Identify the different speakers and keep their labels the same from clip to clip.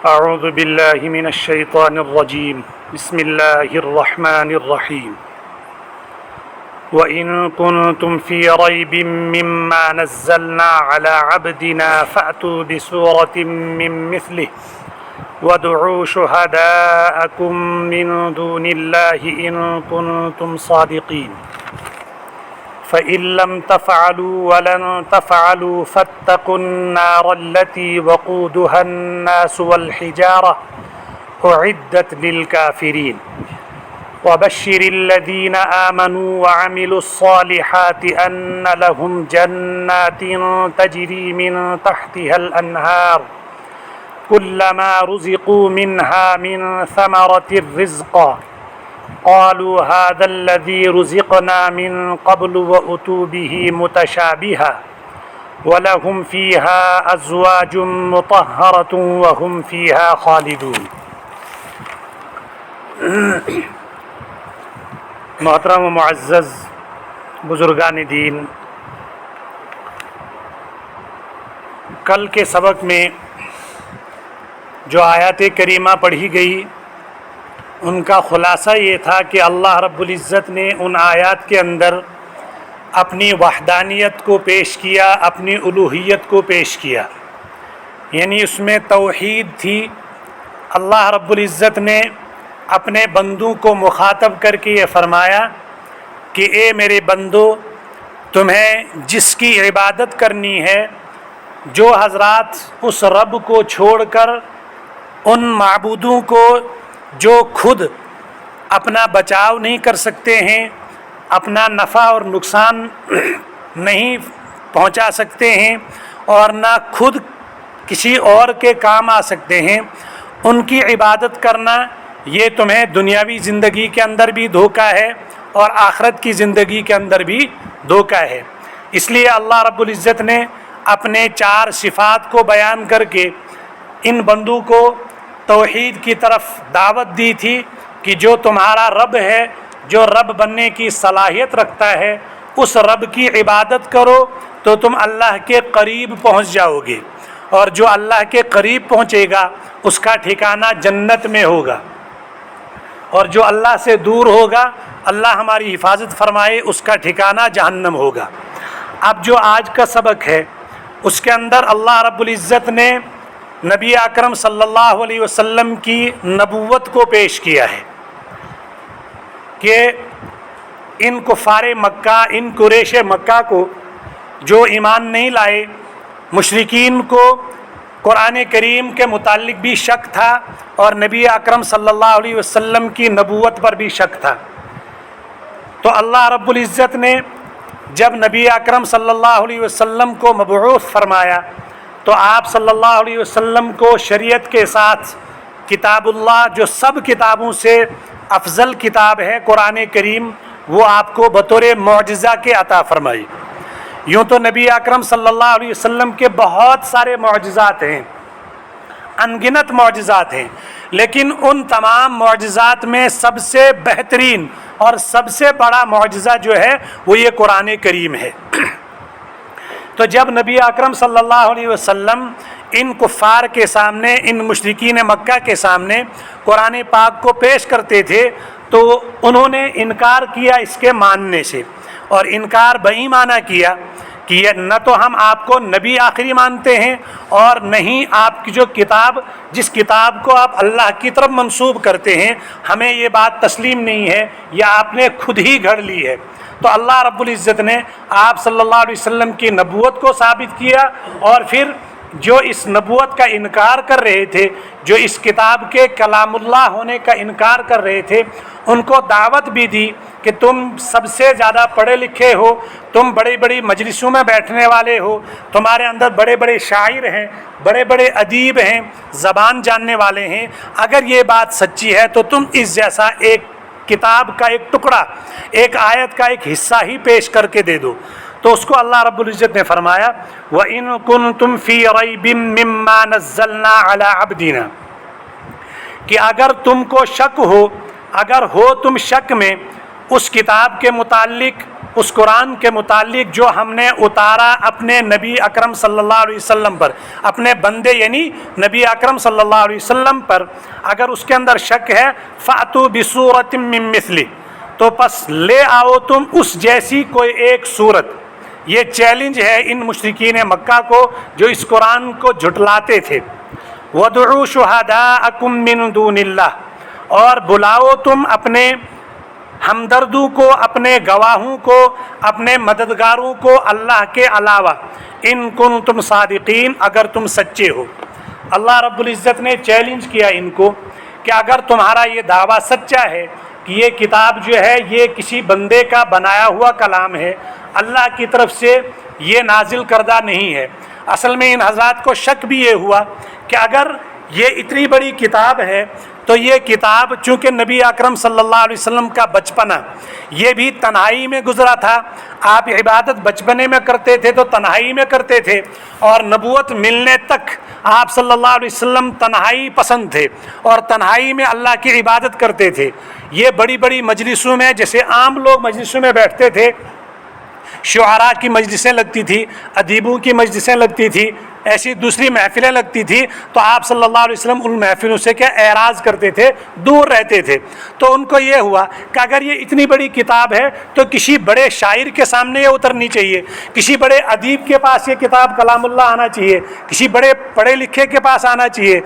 Speaker 1: أعوذ بالله من الشيطان الرجيم بسم الله الرحمن الرحيم وإن كنتم في ريب مما نزلنا على عبدنا فأتوا بسورة من مثله وادعوا شهداءكم من دون الله إن كنتم صادقين فإن لم تفعلوا ولن تفعلوا فاتقوا النار التي وقودها الناس والحجارة أعدت للكافرين وبشر الذين آمنوا وعملوا الصالحات أن لهم جنات تجري من تحتها الأنهار كلما رزقوا منها من ثمرة رزقا قالوا هذا الذي رزقنا من قبل وأتوا به متشابها ولهم فيها أزواج مطهرة وهم فيها خالدون. محترم و معزز بزرگان دین، کل کے سبق میں جو آیات کریمہ پڑھی گئی ان کا خلاصہ یہ تھا کہ اللہ رب العزت نے ان آیات کے اندر اپنی وحدانیت کو پیش کیا، اپنی الوہیت کو پیش کیا، یعنی اس میں توحید تھی. اللہ رب العزت نے اپنے بندوں کو مخاطب کر کے یہ فرمایا کہ اے میرے بندو، تمہیں جس کی عبادت کرنی ہے، جو حضرات اس رب کو چھوڑ کر ان معبودوں کو جو خود اپنا بچاؤ نہیں کر سکتے ہیں، اپنا نفع اور نقصان نہیں پہنچا سکتے ہیں اور نہ خود کسی اور کے کام آ سکتے ہیں، ان کی عبادت کرنا یہ تمہیں دنیاوی زندگی کے اندر بھی دھوکہ ہے اور آخرت کی زندگی کے اندر بھی دھوکہ ہے. اس لیے اللہ رب العزت نے اپنے 4 صفات کو بیان کر کے ان بندوں کو توحید کی طرف دعوت دی تھی کہ جو تمہارا رب ہے، جو رب بننے کی صلاحیت رکھتا ہے، اس رب کی عبادت کرو تو تم اللہ کے قریب پہنچ جاؤ گے، اور جو اللہ کے قریب پہنچے گا اس کا ٹھکانہ جنت میں ہوگا، اور جو اللہ سے دور ہوگا، اللہ ہماری حفاظت فرمائے، اس کا ٹھکانہ جہنم ہوگا. اب جو آج کا سبق ہے اس کے اندر اللہ رب العزت نے نبی اکرم صلی اللہ علیہ وسلم کی نبوت کو پیش کیا ہے کہ ان کفار مکہ، ان قریش مکہ کو جو ایمان نہیں لائے، مشرکین کو قرآن کریم کے متعلق بھی شک تھا اور نبی اکرم صلی اللہ علیہ وسلم کی نبوت پر بھی شک تھا. تو اللہ رب العزت نے جب نبی اکرم صلی اللہ علیہ وسلم کو مبعوث فرمایا تو آپ صلی اللہ علیہ وسلم کو شریعت کے ساتھ کتاب اللہ، جو سب کتابوں سے افضل کتاب ہے قرآن کریم، وہ آپ کو بطور معجزہ کے عطا فرمائی. یوں تو نبی اکرم صلی اللہ علیہ وسلم کے بہت سارے معجزات ہیں، انگنت معجزات ہیں، لیکن ان تمام معجزات میں سب سے بہترین اور سب سے بڑا معجزہ جو ہے وہ یہ قرآن کریم ہے. تو جب نبی اکرم صلی اللہ علیہ وسلم ان کفار کے سامنے، ان مشرکین مکہ کے سامنے قرآن پاک کو پیش کرتے تھے تو انہوں نے انکار کیا اس کے ماننے سے، اور انکار بےایمانہ کیا کہ یہ نہ تو ہم آپ کو نبی آخری مانتے ہیں اور نہیں آپ کی جو کتاب، جس کتاب کو آپ اللہ کی طرف منسوب کرتے ہیں، ہمیں یہ بات تسلیم نہیں ہے، یہ آپ نے خود ہی گھڑ لی ہے. تو اللہ رب العزت نے آپ صلی اللہ علیہ وسلم کی نبوت کو ثابت کیا، اور پھر جو اس نبوت کا انکار کر رہے تھے، جو اس کتاب کے کلام اللہ ہونے کا انکار کر رہے تھے، ان کو دعوت بھی دی کہ تم سب سے زیادہ پڑھے لکھے ہو، تم بڑی بڑی مجلسوں میں بیٹھنے والے ہو، تمہارے اندر بڑے بڑے شاعر ہیں، بڑے بڑے ادیب ہیں، زبان جاننے والے ہیں، اگر یہ بات سچی ہے تو تم اس جیسا ایک کتاب کا ایک ٹکڑا، ایک آیت کا ایک حصہ ہی پیش کر کے دے دو. تو اس کو اللہ رب العزت نے فرمایا وَإِن كُنتُمْ فِي رَيْبٍ مِّمَّا نَزَّلْنَا عَلَىٰ عَبْدِنَا، کہ اگر تم کو شک ہو، اگر ہو تم شک میں اس کتاب کے متعلق، اس قرآن کے متعلق جو ہم نے اتارا اپنے نبی اکرم صلی اللہ علیہ وسلم پر، اپنے بندے یعنی نبی اکرم صلی اللہ علیہ وسلم پر، اگر اس کے اندر شک ہے فَأْتُوا بِسُورَةٍ مِّن مِّثْلِهِ، تو پس لے آؤ تم اس جیسی کوئی ایک صورت۔ یہ چیلنج ہے ان مشرکین مکہ کو جو اس قرآن کو جھٹلاتے تھے۔ وَادْعُوا شُهَدَاءَكُم مِّن دُونِ اللَّهِ، اور بلاؤ تم اپنے ہمدردوں کو، اپنے گواہوں کو، اپنے مددگاروں کو اللہ کے علاوہ، ان کنتم صادقین، اگر تم سچے ہو۔ اللہ رب العزت نے چیلنج کیا ان کو کہ اگر تمہارا یہ دعویٰ سچا ہے کہ یہ کتاب جو ہے یہ کسی بندے کا بنایا ہوا کلام ہے، اللہ کی طرف سے یہ نازل کردہ نہیں ہے۔ اصل میں ان حضرات کو شک بھی یہ ہوا کہ اگر یہ اتنی بڑی کتاب ہے تو یہ کتاب چونکہ نبی اکرم صلی اللہ علیہ وسلم کا بچپنا یہ بھی تنہائی میں گزرا تھا، آپ عبادت بچپنے میں کرتے تھے تو تنہائی میں کرتے تھے، اور نبوت ملنے تک آپ صلی اللہ علیہ وسلم تنہائی پسند تھے اور تنہائی میں اللہ کی عبادت کرتے تھے۔ یہ بڑی بڑی مجلسوں میں جیسے عام لوگ مجلسوں میں بیٹھتے تھے، شعراء کی مجلسیں لگتی تھی، ادیبوں کی مجلسیں لگتی تھی، ایسی دوسری محفلیں لگتی تھی، تو آپ صلی اللہ علیہ وسلم ان محفلوں سے کیا اعراض کرتے تھے، دور رہتے تھے۔ تو ان کو یہ ہوا کہ اگر یہ اتنی بڑی کتاب ہے تو کسی بڑے شاعر کے سامنے یہ اترنی چاہیے، کسی بڑے ادیب کے پاس یہ کتاب کلام اللہ آنا چاہیے، کسی بڑے پڑھے لکھے کے پاس آنا چاہیے۔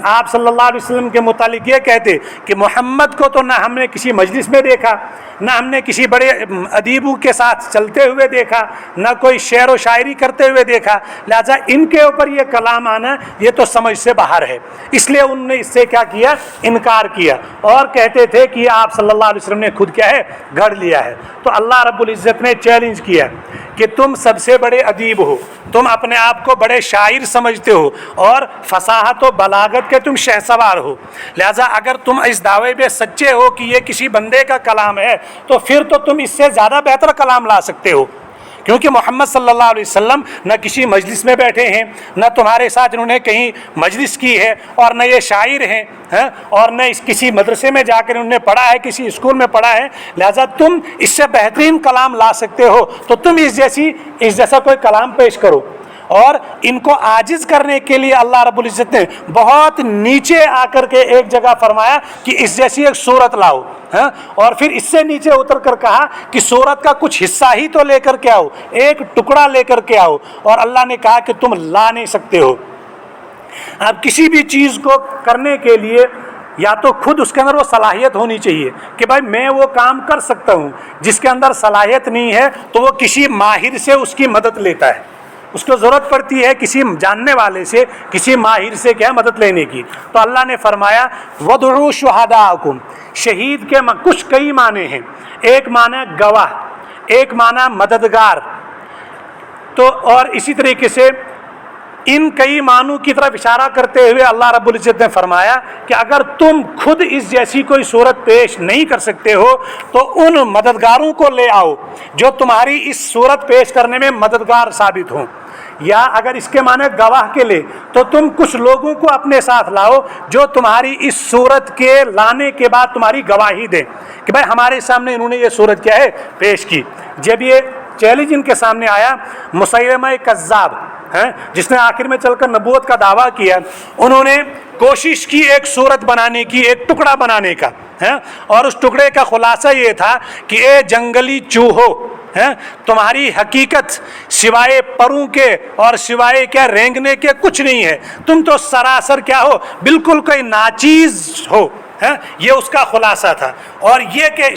Speaker 1: آپ صلی اللہ علیہ وسلم کے متعلق یہ کہتے کہ محمد کو تو نہ ہم نے کسی مجلس میں دیکھا، نہ ہم نے کسی بڑے ادیبوں کے ساتھ چلتے ہوئے دیکھا، نہ کوئی شعر و شاعری کرتے ہوئے دیکھا، لہذا ان کے اوپر یہ کلام آنا یہ تو سمجھ سے باہر ہے۔ اس لیے انہوں نے اس سے کیا کیا، انکار کیا، اور کہتے تھے کہ آپ صلی اللہ علیہ وسلم نے خود کیا ہے، گھڑ لیا ہے۔ تو اللہ رب العزت نے چیلنج کیا کہ تم سب سے بڑے ادیب ہو، تم اپنے آپ کو بڑے شاعر سمجھتے ہو اور فصاحت و بلاغت کے تم شہسوار ہو، لہذا اگر تم اس دعوے میں سچے ہو کہ یہ کسی بندے کا کلام ہے تو پھر تو تم اس سے زیادہ بہتر کلام لا سکتے ہو، کیونکہ محمد صلی اللہ علیہ وسلم نہ کسی مجلس میں بیٹھے ہیں، نہ تمہارے ساتھ انہوں نے کہیں مجلس کی ہے، اور نہ یہ شاعر ہیں، اور نہ کسی مدرسے میں جا کر انہوں نے پڑھا ہے، کسی اسکول میں پڑھا ہے، لہذا تم اس سے بہترین کلام لا سکتے ہو، تو تم اس جیسا کوئی کلام پیش کرو۔ اور ان کو عاجز کرنے کے لیے اللہ رب العزت نے بہت نیچے آ کر کے ایک جگہ فرمایا کہ اس جیسی ایک صورت لاؤ، اور پھر اس سے نیچے اتر کر کہا کہ صورت کا کچھ حصہ ہی تو لے کر کے آؤ، ایک ٹکڑا لے کر کے آؤ، اور اللہ نے کہا کہ تم لا نہیں سکتے ہو۔ اب کسی بھی چیز کو کرنے کے لیے یا تو خود اس کے اندر وہ صلاحیت ہونی چاہیے کہ بھائی میں وہ کام کر سکتا ہوں، جس کے اندر صلاحیت نہیں ہے تو وہ کسی ماہر سے اس کی مدد لیتا ہے، اس کو ضرورت پڑتی ہے کسی جاننے والے سے، کسی ماہر سے کیا مدد لینے کی۔ تو اللہ نے فرمایا وَادْعُوا شُهَدَاءَكُمْ، شہید کے کچھ کئی معنی ہیں، ایک معنی گواہ، ایک معنی مددگار، تو اور اسی طریقے سے ان کئی معنوں کی طرف اشارہ کرتے ہوئے اللہ رب العزت نے فرمایا کہ اگر تم خود اس جیسی کوئی صورت پیش نہیں کر سکتے ہو تو ان مددگاروں کو لے آؤ جو تمہاری اس صورت پیش کرنے میں مددگار ثابت ہوں، یا اگر اس کے معنی گواہ کے لے تو تم کچھ لوگوں کو اپنے ساتھ لاؤ جو تمہاری اس صورت کے لانے کے بعد تمہاری گواہی دیں کہ بھائی ہمارے سامنے انہوں نے یہ صورت کیا ہے پیش کی۔ جب یہ چیلنج ان کے سامنے آیا، مسیلمہ کذاب جس نے آخر میں چل کر نبوت کا دعویٰ کیا، انہوں نے کوشش کی ایک صورت بنانے کی، ایک ٹکڑا بنانے کا، اور اس ٹکڑے کا خلاصہ یہ تھا کہ اے جنگلی چوہو، تمہاری حقیقت سوائے پروں کے اور سوائے کیا رینگنے کے کچھ نہیں ہے، تم تو سراسر کیا ہو، بالکل کوئی ناچیز ہو۔ یہ اس کا خلاصہ تھا، اور یہ کہ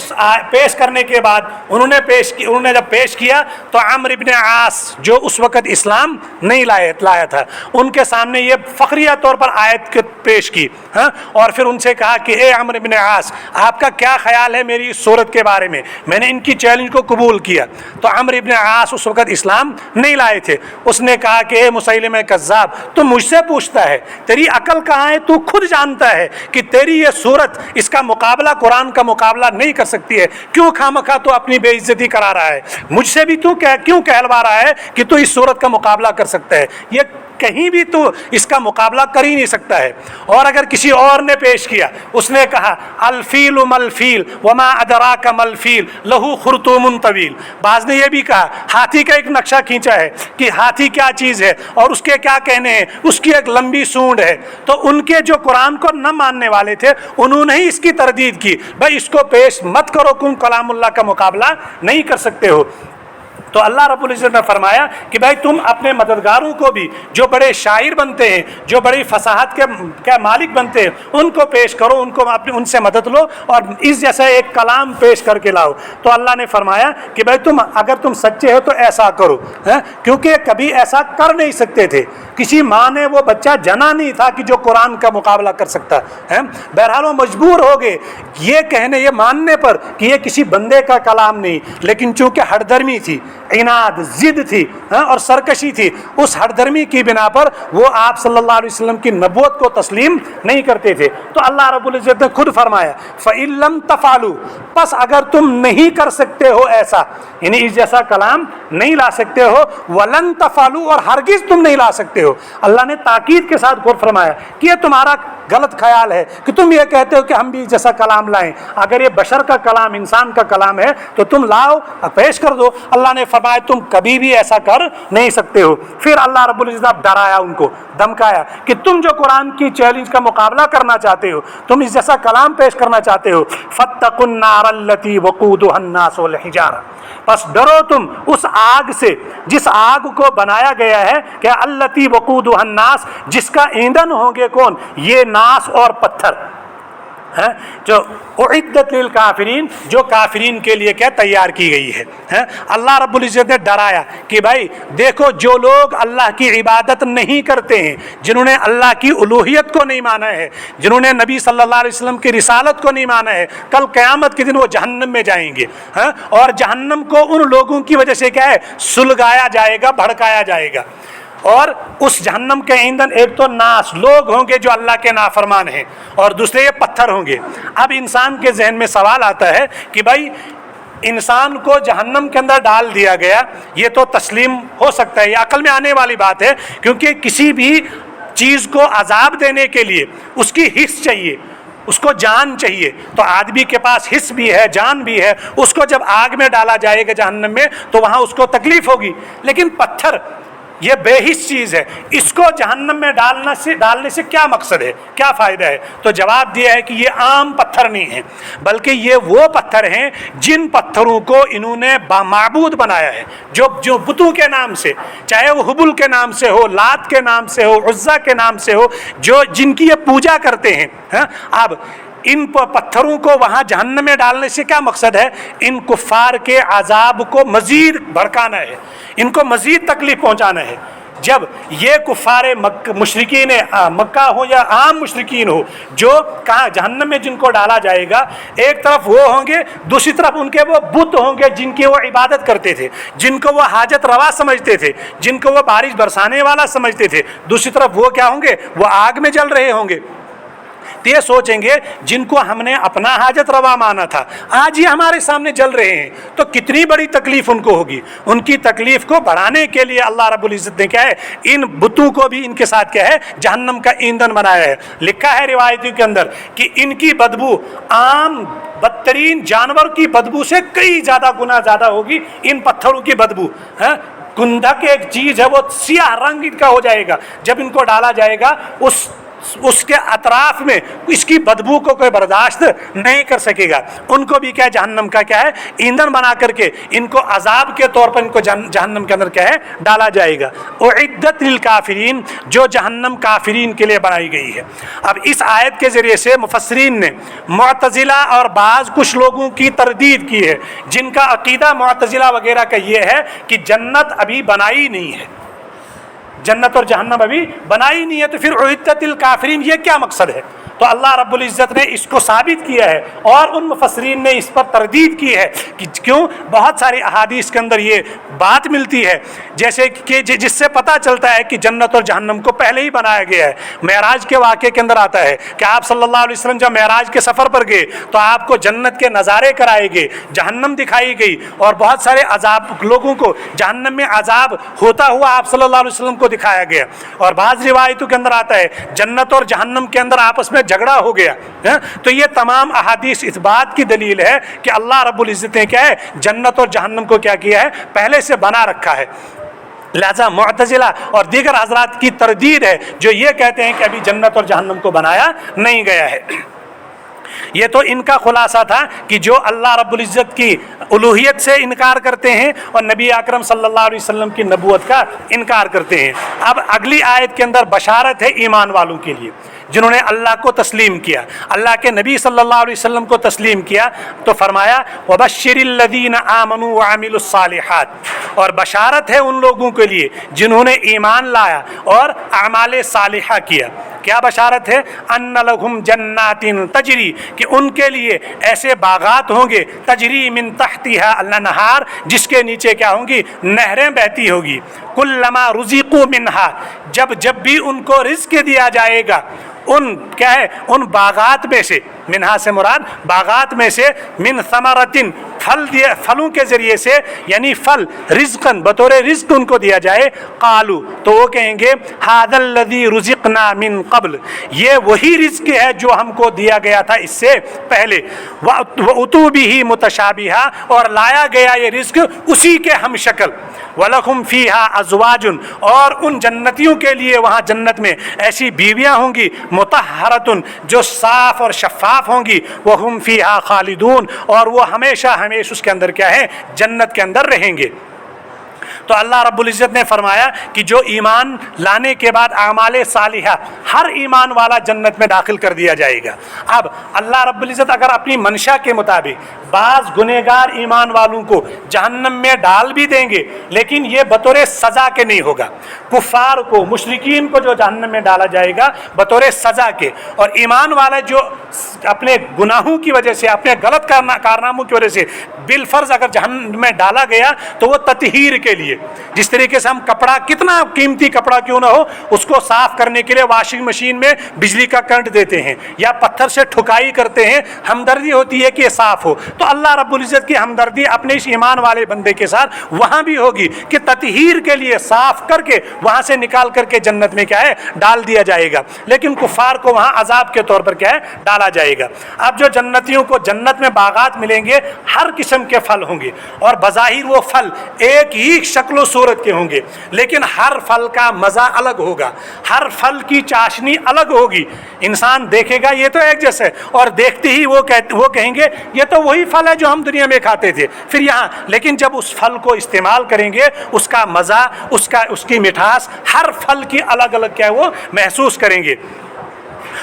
Speaker 1: پیش کرنے کے بعد انہوں نے جب پیش کیا تو عمرو بن عاص جو اس وقت اسلام نہیں لایا تھا، ان کے سامنے یہ فخریہ طور پر آیت پیش کی، اور پھر ان سے کہا کہ اے عمرو بن عاص، آپ کا کیا خیال ہے میری اس صورت کے بارے میں؟ میں نے ان کی چیلنج کو قبول کیا۔ تو عمرو بن عاص اس وقت اسلام نہیں لائے تھے، اس نے کہا کہ اے مسیلمہ کذاب، تو مجھ سے پوچھتا ہے، تیری عقل کہاں ہے؟ تو خود جانتا ہے کہ تیری یہ صورت اس کا مقابلہ قرآن کا مقابلہ نہیں کر سکتی ہے، کیوں خامخواہ تو اپنی بے عزتی کرا رہا ہے؟ مجھ سے بھی تو کیوں کہلوا رہا ہے کہ تو اس صورت کا مقابلہ کر سکتا ہے؟ یہ کہیں بھی تو اس کا مقابلہ کر ہی نہیں سکتا ہے۔ اور اگر کسی اور نے پیش کیا، اس نے کہا الفیل ملفیل وما ادراک ملفیل لہو خرطوم طویل، بعض نے یہ بھی کہا ہاتھی کا ایک نقشہ کھینچا ہے کہ ہاتھی کیا چیز ہے اور اس کے کیا کہنے ہیں، اس کی ایک لمبی سونڈ ہے۔ تو ان کے جو قرآن کو نہ ماننے والے تھے انہوں نے ہی اس کی تردید کی، بھائی اس کو پیش مت کرو، تم کلام اللہ کا مقابلہ نہیں کر سکتے ہو۔ تو اللہ رب العزت نے فرمایا کہ بھائی تم اپنے مددگاروں کو بھی جو بڑے شاعر بنتے ہیں، جو بڑی فصاحت کے مالک بنتے ہیں، ان کو پیش کرو، ان سے مدد لو اور اس جیسا ایک کلام پیش کر کے لاؤ۔ تو اللہ نے فرمایا کہ بھائی اگر تم سچے ہو تو ایسا کرو، کیونکہ کبھی ایسا کر نہیں سکتے تھے، کسی ماں نے وہ بچہ جنا نہیں تھا کہ جو قرآن کا مقابلہ کر سکتا ہے۔ بہرحال وہ مجبور ہو گئے یہ کہنے، یہ ماننے پر کہ یہ کسی بندے کا کلام نہیں، لیکن چونکہ ہٹ درمی تھی، عناد، ضد تھی اور سرکشی تھی، اس ہٹ درمی کی بنا پر وہ آپ صلی اللہ علیہ وسلم کی نبوت کو تسلیم نہیں کرتے تھے۔ تو اللہ رب العزت نے خود فرمایا فَإِن لَمْ تَفْعَلُوا، پس اگر تم نہیں کر سکتے ہو ایسا، یعنی اس جیسا کلام نہیں لا سکتے ہو، وَلَن تَفْعَلُوا، اور ہرگز تم نہیں لا سکتے ہو۔ اللہ نے تاکید کے ساتھ خود فرمایا کہ یہ تمہارا غلط خیال ہے کہ تم یہ کہتے ہو کہ ہم بھی جیسا کلام لائیں، اگر یہ بشر کا کلام، انسان کا کلام ہے تو تم لاؤ، پیش کر دو۔ اللہ نے فرمایا تم کبھی بھی ایسا کر نہیں سکتے ہو۔ پھر اللہ رب العزت ڈرایا، ان کو دھمکایا کہ تم جو قرآن کی چیلنج کا مقابلہ کرنا چاہتے ہو، تم اس جیسا کلام پیش کرنا چاہتے ہو، فَاتَّقُوا النَّارَ الَّتِي وَقُودُهَا النَّاسُ وَالْحِجَارَةُ، پس ڈرو تم اس آگ سے جس آگ کو بنایا گیا ہے کہ الَّتِي وَقُودُهَا النَّاسُ، جس کا ایندھن ہوں گے کون؟ یہ ناس اور پتھر، جو اعدت للکافرین، جو کافرین کے لیے کیا تیار کی گئی ہے۔ اللہ رب العزت نے ڈرایا کہ بھائی دیکھو، جو لوگ اللہ کی عبادت نہیں کرتے ہیں، جنہوں نے اللہ کی الوہیت کو نہیں مانا ہے، جنہوں نے نبی صلی اللہ علیہ وسلم کی رسالت کو نہیں مانا ہے، کل قیامت کے دن وہ جہنم میں جائیں گے، اور جہنم کو ان لوگوں کی وجہ سے کیا ہے، سلگایا جائے گا، بھڑکایا جائے گا۔ اور اس جہنم کے ایندھن ایک تو ناس، لوگ ہوں گے جو اللہ کے نافرمان ہیں، اور دوسرے یہ پتھر ہوں گے۔ اب انسان کے ذہن میں سوال آتا ہے کہ بھائی انسان کو جہنم کے اندر ڈال دیا گیا، یہ تو تسلیم ہو سکتا ہے، یہ عقل میں آنے والی بات ہے، کیونکہ کسی بھی چیز کو عذاب دینے کے لیے اس کی حس چاہیے، اس کو جان چاہیے۔ تو آدمی کے پاس حس بھی ہے، جان بھی ہے، اس کو جب آگ میں ڈالا جائے گا جہنم میں تو وہاں اس کو تکلیف ہوگی۔ لیکن پتھر یہ بے حس چیز ہے، اس کو جہنم میں ڈالنے سے کیا مقصد ہے، کیا فائدہ ہے؟ تو جواب دیا ہے کہ یہ عام پتھر نہیں ہیں، بلکہ یہ وہ پتھر ہیں جن پتھروں کو انہوں نے معبود بنایا ہے، جو بتوں کے نام سے، چاہے وہ حبل کے نام سے ہو، لات کے نام سے ہو، عزا کے نام سے ہو، جن کی یہ پوجا کرتے ہیں۔ اب ان پتھروں کو وہاں جہنم میں ڈالنے سے کیا مقصد ہے؟ ان کفار کے عذاب کو مزید بھڑکانا ہے، ان کو مزید تکلیف پہنچانا ہے۔ جب یہ کفار مشرکین مکہ ہو یا عام مشرکین ہو، جو کہاں جہنم میں جن کو ڈالا جائے گا، ایک طرف وہ ہوں گے، دوسری طرف ان کے وہ بت ہوں گے جن کی وہ عبادت کرتے تھے، جن کو وہ حاجت روا سمجھتے تھے، جن کو وہ بارش برسانے والا سمجھتے تھے، دوسری طرف وہ کیا ہوں گے؟ وہ آگ میں جل رہے ہوں گے۔ یہ سوچیں گے جن کو ہم نے اپنا حاجت روا مانا تھا، آج یہ ہمارے سامنے جل رہے ہیں، تو کتنی بڑی تکلیف ان کو ہوگی۔ ان کی تکلیف کو بڑھانے کے لیے اللہ رب العزت نے کیا ہے، ان بتوں کو بھی ان کے ساتھ کیا ہے، جہنم کا ایندھن بنایا ہے۔ لکھا ہے روایتوں کے اندر کہ ان کی بدبو عام بدترین جانور کی بدبو سے کئی گنا زیادہ ہوگی ان پتھروں کی بدبو۔ گندھک ایک چیز ہے، وہ سیاہ رنگ کا ہو جائے گا، جب ان کو ڈالا جائے گا اس کے اطراف میں اس کی بدبو کو کوئی برداشت نہیں کر سکے گا۔ ان کو بھی کیا جہنم کا کیا ہے، ایندھن بنا کر کے ان کو عذاب کے طور پر ان کو جہنم کے اندر کیا ہے، ڈالا جائے گا۔ اعدت للکافرین، جو جہنم کافرین کے لیے بنائی گئی ہے۔ اب اس آیت کے ذریعے سے مفسرین نے معتزلہ اور بعض کچھ لوگوں کی تردید کی ہے، جن کا عقیدہ معتزلہ وغیرہ کا یہ ہے کہ جنت ابھی بنائی نہیں ہے، جنت اور جہنم ابھی بنائی نہیں ہے، تو پھر اعدت للکافرین یہ کیا مقصد ہے؟ تو اللہ رب العزت نے اس کو ثابت کیا ہے، اور ان مفسرین نے اس پر تردید کی ہے کہ کیوں بہت ساری احادیث کے اندر یہ بات ملتی ہے، جیسے کہ جس سے پتہ چلتا ہے کہ جنت اور جہنم کو پہلے ہی بنایا گیا ہے۔ معراج کے واقعے کے اندر آتا ہے کہ آپ صلی اللہ علیہ وسلم جب معراج کے سفر پر گئے تو آپ کو جنت کے نظارے کرائے گئے، جہنم دکھائی گئی، اور بہت سارے عذاب لوگوں کو جہنم میں عذاب ہوتا ہوا آپ صلی اللہ علیہ وسلم کو دکھایا گیا۔ اور بعض روایتوں کے اندر آتا ہے جنت اور جہنم کے اندر آپس میں جھگڑا ہو گیا۔ تو یہ تمام احادیث اس بات کی دلیل ہے کہ اللہ رب العزت نے کیا ہے، جنت اور جہنم کو کیا کیا ہے، پہلے سے بنا رکھا ہے۔ لہذا معتزلہ اور دیگر حضرات کی تردید ہے جو یہ کہتے ہیں کہ ابھی جنت اور جہنم کو بنایا نہیں گیا ہے۔ یہ تو ان کا خلاصہ تھا کہ جو اللہ رب العزت کی الوہیت سے انکار کرتے ہیں اور نبی اکرم صلی اللہ علیہ وسلم کی نبوت کا انکار کرتے ہیں۔ اب اگلی آیت کے اندر بشارت ہے ایمان والوں کے لیے جنہوں نے اللہ کو تسلیم کیا، اللہ کے نبی صلی اللہ علیہ وسلم کو تسلیم کیا، تو فرمایا وَبَشِّرِ الَّذِينَ آمَنُوا وَعَمِلُوا الصَّالِحَاتِ، اور بشارت ہے ان لوگوں کے لیے جنہوں نے ایمان لایا اور اعمال صالحہ کیا۔ کیا بشارت ہے؟ ان لہم جنات تجری، کہ ان کے لیے ایسے باغات ہوں گے تجری من تحتہا الانہار، جس کے نیچے کیا ہوں گی، نہریں بہتی ہوگی۔ کلما رزقوا منہا، جب بھی ان کو رزق دیا جائے گا ان کیا ہے، ان باغات میں سے، منہا سے مراد باغات میں سے، من ثمرتن، پھلوں کے ذریعے سے، یعنی پھل رزقن، بطور رزق ان کو دیا جائے، قالو، تو وہ کہیں گے ھذا الذی رزقنا من قبل، یہ وہی رزق ہے جو ہم کو دیا گیا تھا اس سے پہلے، وَأُتُوا بِهِ مُتَشَابِهًا، اور لایا گیا یہ رزق اسی کے ہم شکل، وَلَكُمْ فِيهَا أَزْوَاجٌ، اور ان جنتیوں کے لیے وہاں جنت میں ایسی بیویاں ہوں گی مطہرۃ، جو صاف اور شفاف ہوں گی، وَهُمْ فِيهَا خَالِدُونَ، اور وہ ہمیشہ اس کے اندر کیا ہے، جنت کے اندر رہیں گے۔ تو اللہ رب العزت نے فرمایا کہ جو ایمان لانے کے بعد اعمال صالحہ، ہر ایمان والا جنت میں داخل کر دیا جائے گا۔ اب اللہ رب العزت اگر اپنی منشا کے مطابق بعض گنہگار ایمان والوں کو جہنم میں ڈال بھی دیں گے، لیکن یہ بطور سزا کے نہیں ہوگا۔ کفار کو، مشرکین کو جو جہنم میں ڈالا جائے گا بطور سزا کے، اور ایمان والا جو اپنے گناہوں کی وجہ سے، اپنے غلط کارناموں کی وجہ سے بالفرض اگر جہنم میں ڈالا گیا تو وہ تطہیر کے لیے، جس طریقے سے ہم کپڑا، کتنا قیمتی کپڑا کیوں نہ ہو، اس کو صاف کرنے کے لیے واشنگ مشین میں بجلی کا کرنٹ دیتے ہیں یا پتھر سے ٹھکائی کرتے ہیں، ہمدردی ہوتی ہے کہ یہ صاف ہو۔ تو اللہ رب العزت کی ہمدردی اپنے اس ایمان والے بندے کے ساتھ وہاں بھی ہوگی کہ تطہیر کے لیے صاف کر کے وہاں سے نکال کر کے جنت میں کیا ہے، ڈال دیا جائے گا، لیکن کفار کو وہاں عذاب کے طور پر کیا ہے، ڈالا جائے گا۔ اب جو جنتیوں کو جنت میں باغات ملیں گے، ہر قسم کے پھل ہوں گے، اور بظاہر وہ پھل ایک ہی شکل و صورت کے ہوں گے، لیکن ہر پھل کا مزہ الگ ہوگا، ہر پھل کی چاشنی الگ ہوگی۔ انسان دیکھے گا یہ تو ایک جیسا ہے، اور دیکھتے ہی وہ کہیں گے یہ تو وہی پھل ہے جو ہم دنیا میں کھاتے تھے پھر یہاں، لیکن جب اس پھل کو استعمال کریں گے اس کا مزہ، اس کی مٹھاس، ہر پھل کی الگ الگ کیا ہے وہ محسوس کریں گے۔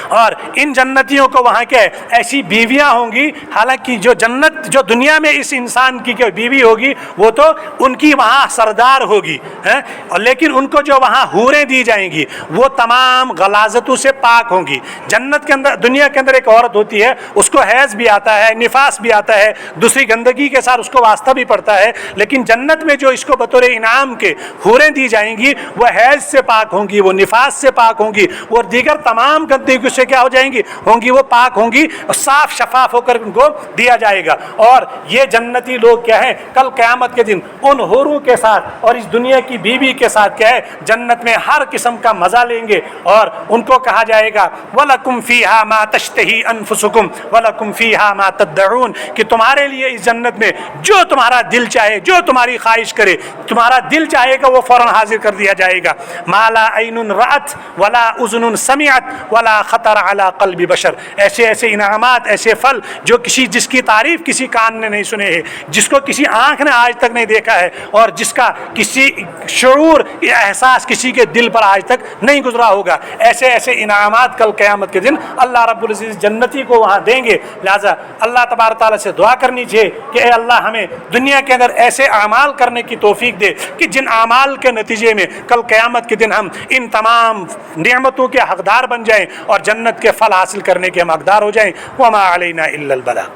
Speaker 1: اور ان جنتیوں کو وہاں کے ایسی بیویاں ہوں گی، حالانکہ جو جنت، جو دنیا میں اس انسان کی بیوی ہوگی وہ تو ان کی وہاں سردار ہوگی، اور لیکن ان کو جو وہاں حوریں دی جائیں گی وہ تمام غلاظتوں سے پاک ہوں گی۔ جنت کے اندر، دنیا کے اندر ایک عورت ہوتی ہے، اس کو حیض بھی آتا ہے، نفاس بھی آتا ہے، دوسری گندگی کے ساتھ اس کو واسطہ بھی پڑتا ہے، لیکن جنت میں جو اس کو بطور انعام کے حوریں دی جائیں گی وہ حیض سے پاک ہوں گی، وہ نفاس سے پاک ہوں گی، اور دیگر تمام گندگی سے کیا ہو جائیں گی، ہوں گی، وہ پاک ہوں گی، صاف شفاف ہو کر ان کو دیا جائے گا۔ اور یہ جنتی لوگ کیا ہیں، کل قیامت کے دن ان حوروں کے ساتھ اور اس دنیا کی بیوی کے ساتھ کیا ہے، جنت میں ہر قسم کا مزہ لیں گے، اور ان کو کہا جائے گا وَلَكُمْ فِيهَا مَا تَشْتَهِي أَنفُسُكُمْ وَلَكُمْ فِيهَا مَا تَدَّعُونَ، کہ تمہارے لیے اس جنت میں جو تمہارا دل چاہے، جو تمہاری خواہش کرے، تمہارا دل چاہے گا وہ فوراً حاضر کر دیا جائے گا۔ مَا لَا عَيْنٌ رَأَتْ وَلَا أُذُنٌ سَمِعَتْ وَلَا خطر علی قلب بشر، ایسے انعامات، ایسے پھل جو جس کی تعریف کسی کان نے نہیں سنے ہیں، جس کو کسی آنکھ نے آج تک نہیں دیکھا ہے، اور جس کا کسی شعور یا احساس کسی کے دل پر آج تک نہیں گزرا ہوگا، ایسے انعامات کل قیامت کے دن اللہ رب العزت جنتی کو وہاں دیں گے۔ لہذا اللہ تبارک تعالیٰ سے دعا کرنی چاہیے کہ اے اللہ ہمیں دنیا کے اندر ایسے اعمال کرنے کی توفیق دے کہ جن اعمال کے نتیجے میں کل قیامت کے دن ہم ان تمام نعمتوں کے حقدار بن جائیں اور جنت کے پھل حاصل کرنے کے ہم حقدار ہو جائیں۔ وما علینا الا البلاغ۔